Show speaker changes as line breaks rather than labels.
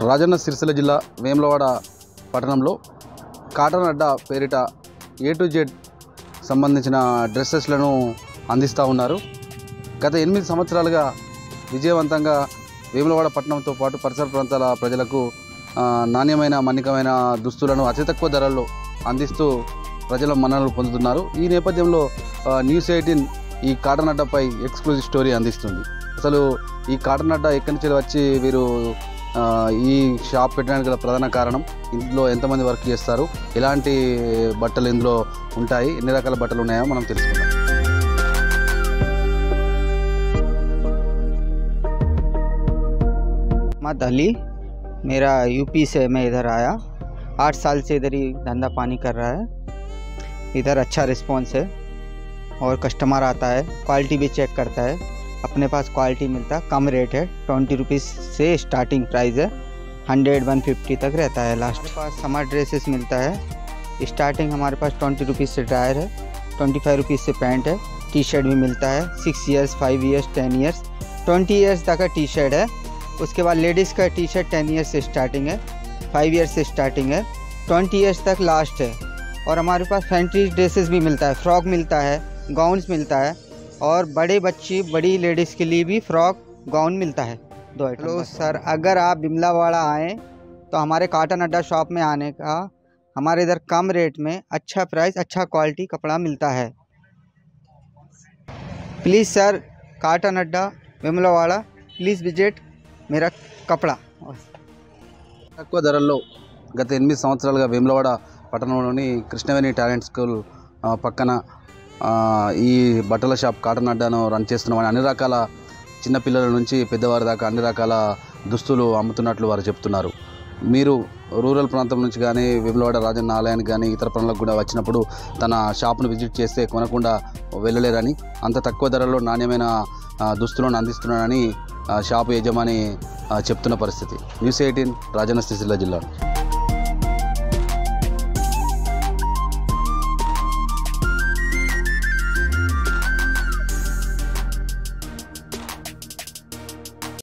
రాజన్న సిరిసిల్ల జిల్లా వేములవాడ పట్టణంలో కాటన్ అడ్డా పేరిట A to Z సంబంధించిన డ్రెస్సెస్లను అందిస్తూ ఉన్నారు. గత 8 సంవత్సరాలుగా విజయవంతంగా వేములవాడ పట్టణంతో పాటు పరిసర ప్రాంతాల ప్రజలకు నాణ్యమైన మన్నికమైన దుస్తులను అతి తక్కువ ధరల్లో అందిస్తూ ప్రజల మన్ననలు పొందుతున్నారు. ఈ నేపథ్యంలో న్యూస్ 18 ఈ కాటన్ అడ్డాపై ఎక్స్క్లూజివ్ స్టోరీ అందిస్తుంది. అసలు ఈ కాటన్ అడ్డా ఎక్కడి నుంచి వచ్చి వీరు ఈ షాప్ పెట్టడానికి గల ప్రధాన కారణం, ఇందులో ఎంతమంది వర్క్ చేస్తారు, ఎలాంటి బట్టలు ఇందులో ఉంటాయి, ఎన్ని రకాల బట్టలు ఉన్నాయో మనం తెలుసుకుందాం.
मोहम्मद अली, मेरा यूपी से मैं इधर आया, 8 साल से इधर ही धंधा पानी कर रहा है. इधर अच्छा रिस्पॉन्स है और कस्टमर आता है, क्वालिटी भी चेक करता है. अपने पास क्वालिटी मिलता है, कम रेट है, 20 रुपीज़ से स्टार्टिंग प्राइस है, 100-150 तक रहता है लास्ट. हमारे पास समर ड्रेसेस मिलता है, स्टार्टिंग हमारे पास 20 रुपीज़ से ड्रायर है, 25 रुपीज़ से पैंट है, टी शर्ट भी मिलता है, 6 ईयर्स 5 ईयर्स 10 ईयर्स 20 ईयर्स तक का टी शर्ट है. उसके बाद लेडीज़ का टी शर्ट 10 ईयर्स से स्टार्टिंग है, 5 ईयर्स से स्टार्टिंग है, 20 ईयर्स तक लास्ट है. और हमारे पास फैंसी ड्रेसेस भी मिलता है, फ्रॉक मिलता है, गाउन्स मिलता है, और बड़े बच्ची बड़ी लेडीज़ के लिए भी फ्रॉक गाउन मिलता है. 2 आइटम. हेलो सर, अगर आप बिमलावाड़ा आएँ तो हमारे काटन अड्डा शॉप में आने का, हमारे इधर कम रेट में अच्छा प्राइस अच्छा क्वालिटी कपड़ा मिलता है. प्लीज़ सर, काटन अड्डा बिमलावाड़ा, प्लीज़ विजिट मेरा कपड़ा.
తక్కువ ధరల్లో గత 8 సంవత్సరాలుగా వేములవాడ పట్టణంలోని కృష్ణవేణి టాలెంట్ స్కూల్ పక్కన ఈ బట్టల షాప్ కాటన్ అడ్డాను రన్ చేస్తున్నామని అన్ని రకాల చిన్నపిల్లల నుంచి పెద్దవారి దాకా అన్ని రకాల దుస్తులు అమ్ముతున్నట్లు వారు చెప్తున్నారు. మీరు రూరల్ ప్రాంతం నుంచి కానీ వేములవాడ రాజన్న ఆలయానికి కానీ ఇతర పనులకు కూడా వచ్చినప్పుడు తన షాప్ను విజిట్ చేస్తే కొనకుండా వెళ్ళలేరని, అంత తక్కువ ధరలో నాణ్యమైన దుస్తులను అందిస్తున్నానని షాపు యజమాని చెప్తున్న పరిస్థితి. న్యూస్ 18 రాజన్న సిరిసిల్ల జిల్లా.